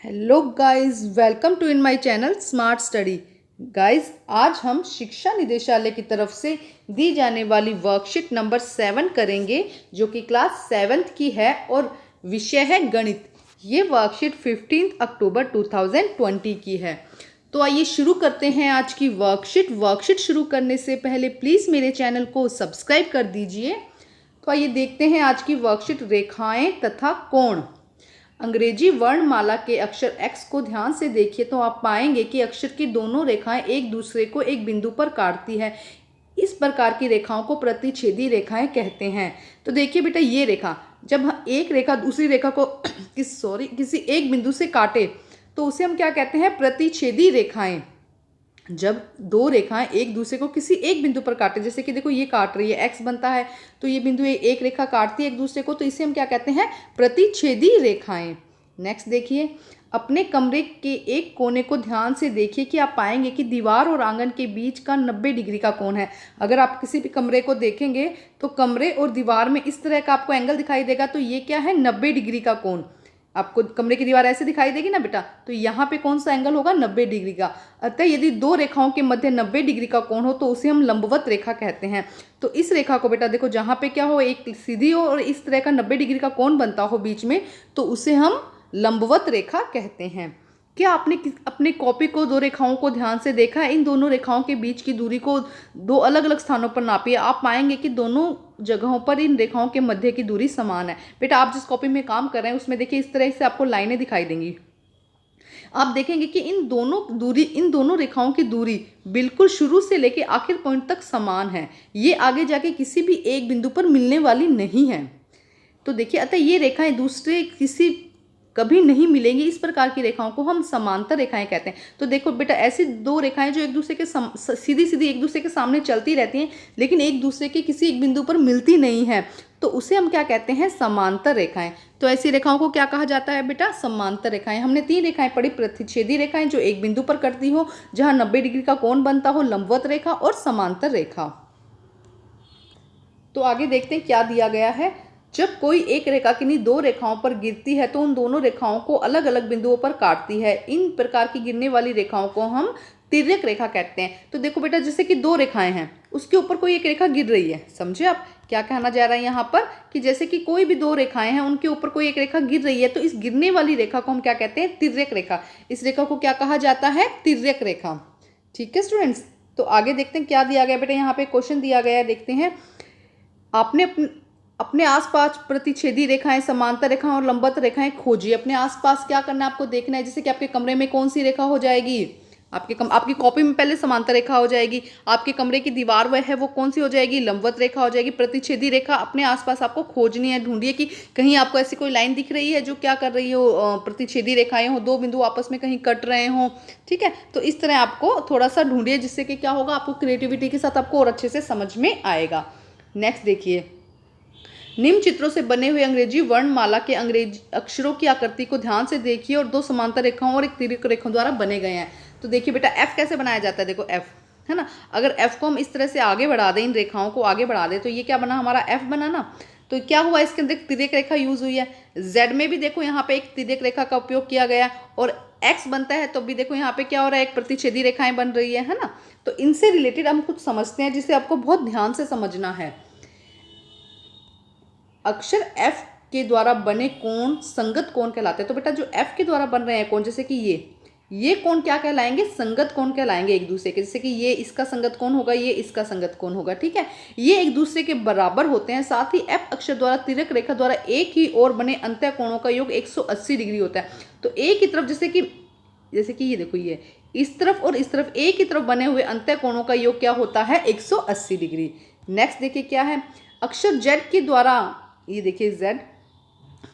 Hello guys, welcome to in my channel smart study. Guys, आज हम शिक्षा निदेशालय की तरफ से दी जाने वाली वर्कशीट नंबर 7 करेंगे, जो कि क्लास 7th की है और विषय है गणित। ये वर्कशीट 15 अक्टूबर 2020 की है। तो आइए शुरू करते हैं आज की वर्कशीट शुरू करने से पहले प्लीज़ मेरे चैनल को सब्सक्राइब कर दीजिए। तो आइए देखते हैं आज की वर्कशीट, रेखाएं तथा कोण। अंग्रेजी वर्णमाला के अक्षर x को ध्यान से देखिए तो आप पाएंगे कि अक्षर की दोनों रेखाएं एक दूसरे को एक बिंदु पर काटती है। इस प्रकार की रेखाओं को प्रतिच्छेदी रेखाएं कहते हैं। तो देखिए बेटा, ये रेखा जब एक रेखा दूसरी रेखा को किसी एक बिंदु से काटे तो उसे हम क्या कहते हैं? प्रतिच्छेदी रेखाएं। जब दो रेखाएं एक दूसरे को किसी एक बिंदु पर काटे, जैसे कि देखो ये काट रही है, x बनता है तो ये बिंदु एक रेखा काटती है एक दूसरे को, तो इसे हम क्या कहते हैं? प्रतिच्छेदी रेखाएं। नेक्स्ट देखिए, अपने कमरे के एक कोने को ध्यान से देखिए कि आप पाएंगे कि दीवार और आंगन के बीच का 90 डिग्री का कोण है। अगर आप किसी भी कमरे को देखेंगे तो कमरे और दीवार में इस तरह का आपको एंगल दिखाई देगा, तो ये क्या है? 90 डिग्री का कोण। आपको कमरे की दीवार ऐसे दिखाई देगी ना बेटा, तो यहाँ पे कौन सा एंगल होगा? 90 डिग्री का। अतः यदि दो रेखाओं के मध्य 90 डिग्री का कोण हो तो उसे हम लंबवत रेखा कहते हैं। तो इस रेखा को बेटा देखो, जहाँ पे क्या हो, एक सीधी हो और इस तरह का 90 डिग्री का कोण बनता हो बीच में, तो उसे हम लंबवत रेखा कहते हैं। क्या आपने अपने कॉपी को दो रेखाओं को ध्यान से देखा है? इन दोनों रेखाओं के बीच की दूरी को दो अलग अलग स्थानों पर नापिए। आप पाएंगे कि दोनों जगहों पर इन रेखाओं के मध्य की दूरी समान है। बेटा, आप जिस कॉपी में काम कर रहे हैं उसमें देखिए इस तरह से आपको लाइनें दिखाई देंगी। आप देखेंगे कि इन दोनों रेखाओं की दूरी बिल्कुल शुरू से लेकर आखिर पॉइंट तक समान है। ये आगे जाके किसी भी एक बिंदु पर मिलने वाली नहीं है। तो देखिए, अतः ये रेखाएं दूसरे किसी कभी नहीं मिलेंगी। इस प्रकार की रेखाओं को हम समांतर रेखाएं कहते हैं। तो देखो बेटा, ऐसी दो रेखाएं जो एक दूसरे के सीधी सीधी एक दूसरे के सामने चलती रहती हैं, लेकिन एक दूसरे के किसी एक बिंदु पर मिलती नहीं है, तो उसे हम क्या कहते हैं? समांतर रेखाएं। तो ऐसी रेखाओं को क्या कहा जाता है बेटा? समांतर रेखाएं। हमने 3 रेखाएं पढ़ी। प्रतिच्छेदी रेखाएं जो एक बिंदु पर कटती हो, जहां 90 डिग्री का कोण बनता हो, लंबवत रेखा और समांतर रेखा। तो आगे देखते हैं क्या दिया गया है। जब कोई एक रेखा किन्हीं दो रेखाओं पर गिरती है तो उन दोनों रेखाओं को अलग अलग बिंदुओं पर काटती है। इन प्रकार की गिरने वाली रेखाओं को हम तिर्यक रेखा कहते हैं। तो देखो बेटा, जैसे कि दो रेखाएं हैं, उसके ऊपर कोई एक रेखा गिर रही है। समझे आप क्या कहना जा रहा है यहाँ पर? कि जैसे कि कोई भी दो रेखाएं हैं, उनके ऊपर कोई एक रेखा गिर रही है, तो इस गिरने वाली रेखा को हम क्या कहते हैं? तिर्यक रेखा। इस रेखा को क्या कहा जाता है? तिर्यक रेखा। ठीक है स्टूडेंट्स, तो आगे देखते हैं क्या दिया गया बेटा। यहाँ पे क्वेश्चन दिया गया है, देखते हैं। आपने अपने आसपास प्रतिच्छेदी रेखाएं, समांतर रेखाएं और लंबवत रेखाएं खोजिए। अपने आसपास क्या करना है आपको देखना है। जैसे कि आपके कमरे में कौन सी रेखा हो जाएगी? आपकी कॉपी में पहले समांतर रेखा हो जाएगी। आपके कमरे की दीवार वह है, वो कौन सी हो जाएगी? लंबवत रेखा हो जाएगी। प्रतिच्छेदी रेखा अपने आसपास आपको खोजनी है, ढूंढिए कि कहीं आपको ऐसी कोई लाइन दिख रही है जो क्या कर रही हो? प्रतिच्छेदी रेखाएं हो, दो बिंदु आपस में कहीं कट रहे हों। ठीक है, तो इस तरह आपको थोड़ा सा ढूंढिए, जिससे कि क्या होगा, आपको क्रिएटिविटी के साथ आपको और अच्छे से समझ में आएगा। नेक्स्ट देखिए, निम्न चित्रों से बने हुए अंग्रेजी वर्णमाला के अंग्रेजी अक्षरों की आकृति को ध्यान से देखिए और दो समांतर रेखाओं और एक तिर्यक रेखाओं द्वारा बने गए हैं। तो देखिए बेटा, एफ कैसे बनाया जाता है? देखो एफ है ना, अगर एफ को हम इस तरह से आगे बढ़ा दें, इन रेखाओं को आगे बढ़ा दें, तो ये क्या बना? हमारा एफ बना ना। तो क्या हुआ? इसके अंदर तिर्यक रेखा यूज हुई है। जेड में भी देखो यहाँ पे एक तिर्यक रेखा का उपयोग किया गया, और एक्स बनता है तो भी देखो यहाँ पे क्या हो रहा है? एक प्रतिच्छेदी रेखाएं बन रही है ना। तो इनसे रिलेटेड हम कुछ समझते हैं, जिसे आपको बहुत ध्यान से समझना है। अक्षर F के द्वारा बने कोण संगत कोण कहलाते हैं। तो बेटा, जो F के द्वारा बन रहे हैं कोण, जैसे कि ये कोण क्या कहलाएंगे? संगत कोण कहलाएंगे एक दूसरे के। जैसे कि ये इसका संगत कोण होगा, ये इसका संगत कोण होगा। ठीक है, ये एक दूसरे के बराबर होते हैं। साथ ही F अक्षर द्वारा तिर्यक रेखा द्वारा एक ही ओर बने अंतः कोणों का योग 180 डिग्री होता है। तो एक ही तरफ, जैसे कि ये देखो, ये इस तरफ और इस तरफ एक ही तरफ बने हुए अंतः कोणों का योग क्या होता है? 180 डिग्री। नेक्स्ट देखिए क्या है। अक्षर Z के द्वारा, ये देखिए Z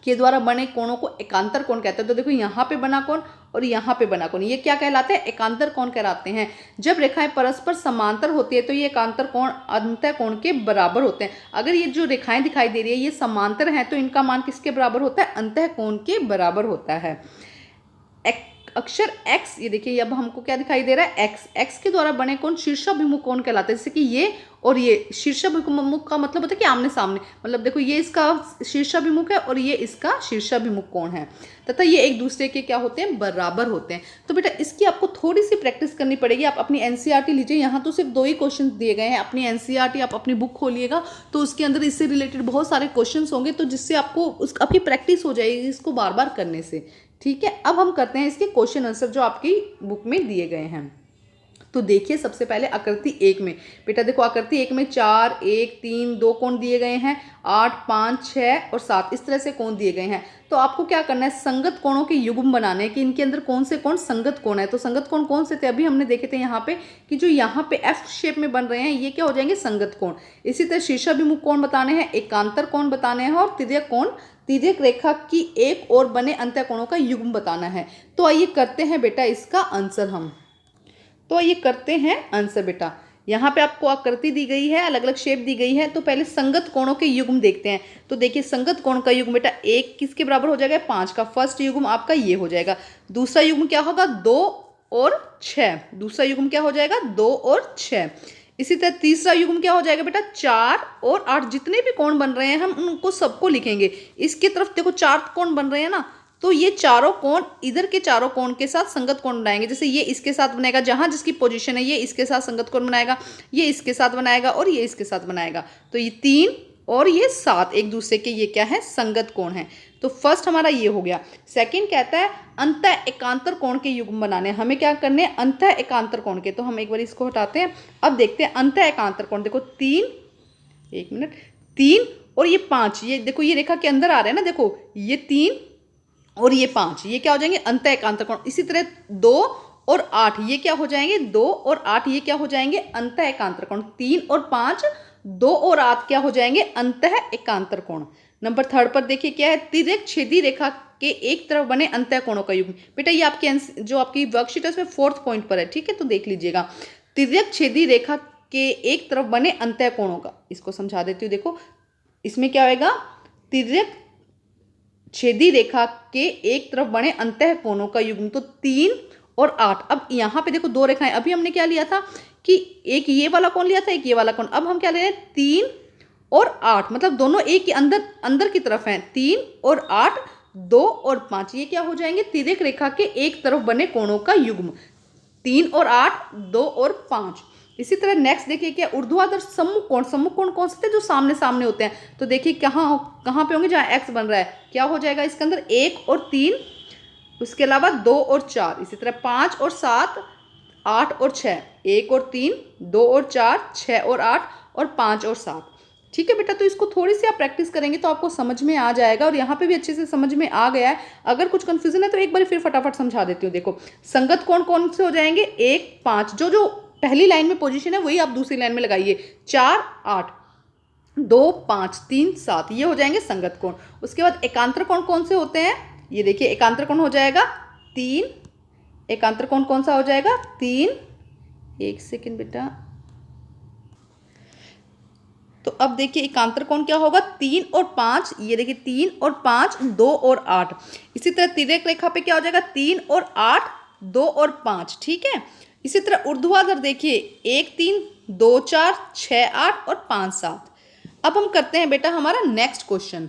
के द्वारा बने कोणों को एकांतर कोण कहते हैं। तो देखो, यहाँ पे बना कोण और यहाँ पे बना कोण, ये क्या कहलाते हैं? एकांतर कोण कहलाते हैं। जब रेखाएं परस्पर समांतर होती है तो ये एकांतर कोण अंतः कोण के बराबर होते हैं। अगर ये जो रेखाएं दिखाई दे रही है ये समांतर हैं, तो इनका मान किसके बराबर होता है? अंतः कोण के बराबर होता है। अक्षर x, ये देखिए अब हमको क्या दिखाई दे रहा है? x के द्वारा बने कोण शीर्षाभिमुख कोण कहलाते हैं। जैसे कि ये और ये शीर्षाभिमुख का मतलब होता है कि आमने सामने, मतलब देखो ये इसका शीर्षाभिमुख है और ये इसका शीर्षाभिमुख कोण है, तथा ये एक दूसरे के क्या होते हैं, बराबर होते हैं। तो बेटा इसकी आपको थोड़ी सी प्रैक्टिस करनी पड़ेगी। आप अपनी एनसीईआरटी लीजिए, यहाँ तो सिर्फ 2 ही क्वेश्चन दिए गए हैं। अपनी एनसीईआरटी आप अपनी बुक खोलिएगा तो उसके अंदर इससे रिलेटेड बहुत सारे क्वेश्चन होंगे, तो जिससे आपको आपकी प्रैक्टिस हो जाएगी इसको बार बार करने से। ठीक है, अब हम करते हैं इसके क्वेश्चन आंसर जो आपकी बुक में दिए गए हैं। तो देखिए सबसे पहले आकृति 1 में, बेटा देखो आकृति 1 में 4, 1, 3, 2 कोण दिए गए हैं, 8, 5, 6 और 7 इस तरह से कोण दिए गए हैं। तो आपको क्या करना है, संगत कोणों के युग्म बनाने हैं कि इनके अंदर कौन से कोण संगत कोण है। तो संगत कोण कौन से थे, अभी हमने देखे थे यहाँ पे कि जो यहाँ पे एफ शेप में बन रहे हैं ये क्या हो जाएंगे, संगत कोण। इसी तरह शीर्षाभिमुख कोण बताने हैं, एकांतर कोण बताने हैं और तिर्यक कोण, तिर्यक रेखा की एक ओर बने अंतः कोणों का युग्म बताना है। तो आइए करते हैं बेटा इसका आंसर हम। तो ये करते हैं आंसर बेटा। यहाँ पे आपको आकृति दी गई है, अलग अलग शेप दी गई है। तो पहले संगत कोणों के युग्म देखते हैं। तो देखिए संगत कोण का युग्म बेटा 1 किसके बराबर हो जाएगा, 5 का। फर्स्ट युग्म आपका ये हो जाएगा। दूसरा युग्म क्या होगा, 2 और 6। दूसरा युग्म क्या हो जाएगा, 2 और 6। इसी तरह तीसरा युग्म क्या हो जाएगा बेटा, 4 और 8। जितने भी कोण बन रहे हैं हम उनको सबको लिखेंगे। इसकी तरफ देखो 4 कोण बन रहे हैं ना, तो ये चारों कोण इधर के चारों कोण के साथ संगत कोण बनाएंगे। जैसे ये इसके साथ बनेगा, जहां जिसकी पोजीशन है ये इसके साथ संगत कोण बनाएगा, ये इसके साथ बनाएगा और ये इसके साथ बनाएगा। तो ये 3 और ये 7 एक दूसरे के ये क्या है, संगत कोण है। तो फर्स्ट हमारा ये हो गया। सेकंड कहता है अंतः एकांतर कोण के युग्म बनाने। हमें क्या करने हैं, अंतः एकांतर कोण के। तो हम एक बार इसको हटाते हैं। अब देखते हैं अंतः एकांतर कोण। देखो 3 और ये 5, ये देखो ये रेखा के अंदर आ रहे हैं ना, देखो ये 3 और ये 5, ये क्या हो जाएंगे, अंतः एकांतर कोण। इसी तरह 2 और 8 ये क्या हो जाएंगे, 2 और 8 ये क्या हो जाएंगे, अंतः एकांतर कोण। 3 और 5, 2 और 8 क्या हो जाएंगे, अंतः एकांतर कोण। नंबर 3 पर देखिए क्या है, तिर्यक छेदी रेखा के एक तरफ बने अंतः कोणों का युग्म। बेटा ये आपकी जो आपकी वर्कशीट है उसमें 4th पॉइंट पर है, ठीक है, तो देख लीजिएगा। तिर्यक छेदी रेखा के एक तरफ बने अंतः कोणों का, इसको समझा देती हूँ। देखो इसमें क्या होगा, तिर्यक छेदी रेखा के एक तरफ बने अंतः कोणों का युग्म। तो 3 और 8। अब यहाँ पे देखो 2 रेखाएं, अभी हमने क्या लिया था कि एक ये वाला कोण लिया था, एक ये वाला कोण। अब हम क्या ले रहे हैं, 3 और 8, मतलब दोनों एक के अंदर की तरफ हैं। 3 और 8, 2 और 5 ये क्या हो जाएंगे, तिर्यक रेखा के एक तरफ बने कोणों का युग्म। 3 और 8, 2 और 5। इसी तरह नेक्स्ट देखिए क्या, ऊर्ध्वाधर सम्मुख कोण। सम्मुख कोण कौन से थे, जो सामने सामने होते हैं। तो देखिए कहाँ पे होंगे, जहाँ एक्स बन रहा है, क्या हो जाएगा इसके अंदर, 1 और 3, उसके अलावा 2 और 4। इसी तरह 5 और 7, 8 और 6, 1 और 3, 2 और 4, 6 और 8 और 5 और 7। ठीक है बेटा, तो इसको थोड़ी सी आप प्रैक्टिस करेंगे तो आपको समझ में आ जाएगा। और यहाँ पे भी अच्छे से समझ में आ गया है। अगर कुछ कंफ्यूजन है तो एक बार फिर फटाफट समझा देती हूँ। देखो संगत कोण कौन से हो जाएंगे, 1, 5, जो पहली लाइन में पोजीशन है वही आप दूसरी लाइन में लगाइए। 4, 8, 2, 5, 3, 7 ये हो जाएंगे संगत कोण। उसके बाद एकांतर कोण कौन से होते हैं, ये देखिए एकांतर कोण हो जाएगा 3। एकांतर कोण कौन सा हो जाएगा, 3। एक सेकेंड बेटा, तो अब देखिए एकांतर कोण क्या होगा, 3 और 5। ये देखिए 3 और 5, 2 और 8। इसी तरह तिर्यक रेखा पे क्या हो जाएगा, 3 और 8, 2 और 5। ठीक है, इसी तरह ऊर्ध्वाधर देखिए 1, 3, 2, 4, 6, 8 और 5, 7। अब हम करते हैं बेटा हमारा नेक्स्ट क्वेश्चन।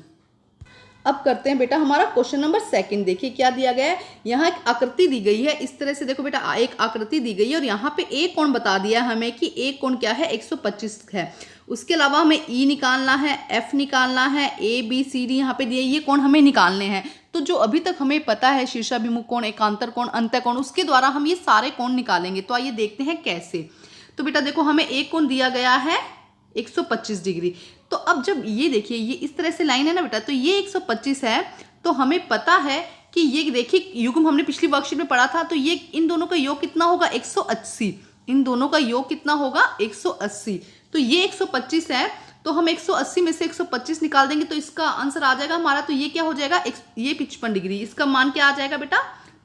अब करते हैं बेटा हमारा क्वेश्चन नंबर 2। देखिए क्या दिया गया है, यहाँ एक आकृति दी गई है। इस तरह से देखो बेटा एक आकृति दी गई है और यहाँ पे एक कोण बता दिया है हमें कि एक कोण क्या है, 125 है। उसके अलावा हमें ई निकालना है, एफ निकालना है, ए बी सी डी यहाँ पे दिए, ये कोण हमें निकालने हैं। तो जो अभी तक हमें पता है शीर्षाभिमुख कोण, एकांतर कोण, अंतः कोण, उसके द्वारा हम ये सारे कोण निकालेंगे। तो आइए देखते हैं कैसे। तो बेटा देखो हमें एक कोण दिया गया है 125 डिग्री। तो अब जब ये देखिए ये इस तरह से लाइन है ना बेटा, तो ये 125 है। तो हमें पता है कि ये देखिए युग्म हमने पिछली वर्कशीट में पढ़ा था, तो ये इन दोनों का योग कितना होगा, 180। इन दोनों का योग कितना होगा, 180। तो ये 125 है, तो हम 180 में से 125 निकाल देंगे तो इसका आंसर आ जाएगा हमारा। तो ये क्या हो जाएगा, ये 55 डिग्री। इसका मान क्या आ जाएगा बेटा,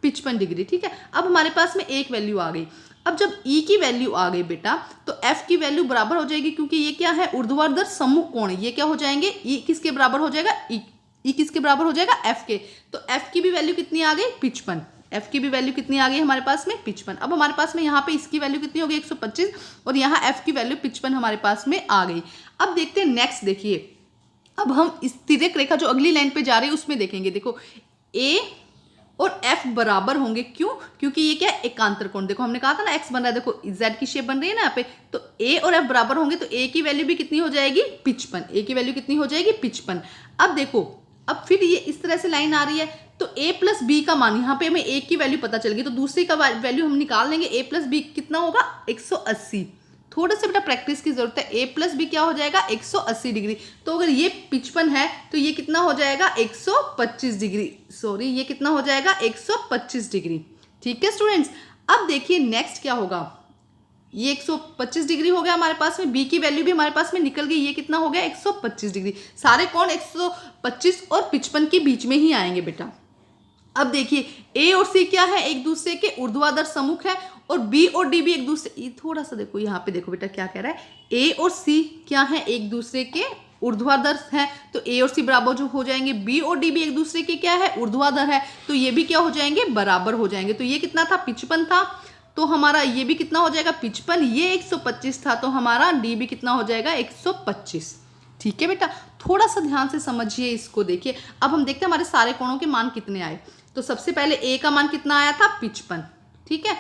55 डिग्री। ठीक है, अब हमारे पास में एक वैल्यू आ गई। अब जब E की वैल्यू आ गई बेटा, तो F की वैल्यू बराबर हो जाएगी, क्योंकि ये क्या है, ऊर्ध्वाधर सम्मुख कोण। ये क्या हो जाएंगे, E किसके बराबर हो जाएगा, E किसके बराबर हो जाएगा, F के। तो F की भी वैल्यू कितनी आ गई, 55। एफ की भी वैल्यू कितनी आ गई हमारे पास में 55। अब हमारे पास में यहाँ पे इसकी वैल्यू कितनी हो गई 125 और यहाँ एफ की वैल्यू 55 हमारे पास में आ गई। अब देखते हैं नेक्स्ट, देखिए अब हम इस तिर्यक रेखा जो अगली लाइन पे जा रही है उसमें देखेंगे। देखो ए और एफ बराबर होंगे, क्यों? क्योंकि ये क्या है, एकांतर कोण। देखो हमने कहा था ना एक्स बन रहा है, देखो जेड की शेप बन रही है ना यहाँ पे, तो ए और एफ बराबर होंगे तो ए की वैल्यू भी कितनी हो जाएगी 55। ए की वैल्यू कितनी हो जाएगी 55। अब देखो अब फिर ये इस तरह से लाइन आ रही है, तो a प्लस बी का मान, यहाँ पे हमें a की वैल्यू पता चल गई तो दूसरी का वैल्यू हम निकाल लेंगे। a प्लस बी कितना होगा 180। थोड़ा सा बेटा प्रैक्टिस की जरूरत है। a प्लस बी क्या हो जाएगा 180 डिग्री। तो अगर ये 55 है तो ये कितना हो जाएगा 125 डिग्री, सॉरी ये कितना हो जाएगा 125 डिग्री। ठीक है स्टूडेंट्स, अब देखिए नेक्स्ट क्या होगा, ये 125 डिग्री हो गया हमारे पास में, b की वैल्यू भी हमारे पास में निकल गई, ये कितना हो गया 125 डिग्री। सारे कोण 125 और 55 के बीच में ही आएंगे बेटा। अब देखिए a और c क्या है, एक दूसरे के ऊर्ध्वाधर सम्मुख है, और b और d भी एक दूसरे, थोड़ा सा देखो यहाँ पे देखो बेटा क्या कह रहा है, a और c क्या है एक दूसरे के ऊर्ध्वाधर है, तो a और c बराबर जो हो जाएंगे, b और d भी एक दूसरे के क्या है ऊर्ध्वाधर है, तो ये भी क्या हो जाएंगे बराबर हो जाएंगे। तो ये कितना था 55 था, तो हमारा ये भी कितना हो जाएगा 55, ये 125 था, तो हमारा d भी कितना हो जाएगा 125। ठीक है बेटा, थोड़ा सा ध्यान से समझिए इसको। देखिए अब हम देखते हैं हमारे सारे कोणों के मान कितने आए। तो सबसे पहले a का मान कितना आया था 55, ठीक है,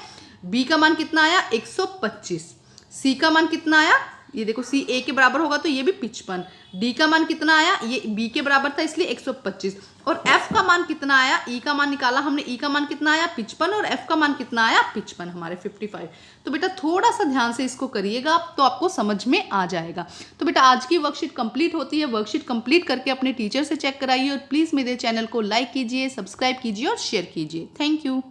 b का मान कितना आया 125, c का मान कितना आया, ये देखो c a के बराबर होगा तो ये भी 55, d का मान कितना आया, ये b के बराबर था इसलिए 125, और f का मान कितना आया, e का मान निकाला हमने, e का मान कितना आया 55 और f का मान कितना आया 55, हमारे 55। तो बेटा थोड़ा सा ध्यान से इसको करिएगा तो आपको समझ में आ जाएगा। तो बेटा आज की वर्कशीट कंप्लीट होती है, वर्कशीट कंप्लीट करके अपने टीचर से चेक कराइए, और प्लीज़ मेरे चैनल को लाइक कीजिए, सब्सक्राइब कीजिए और शेयर कीजिए। Thank you.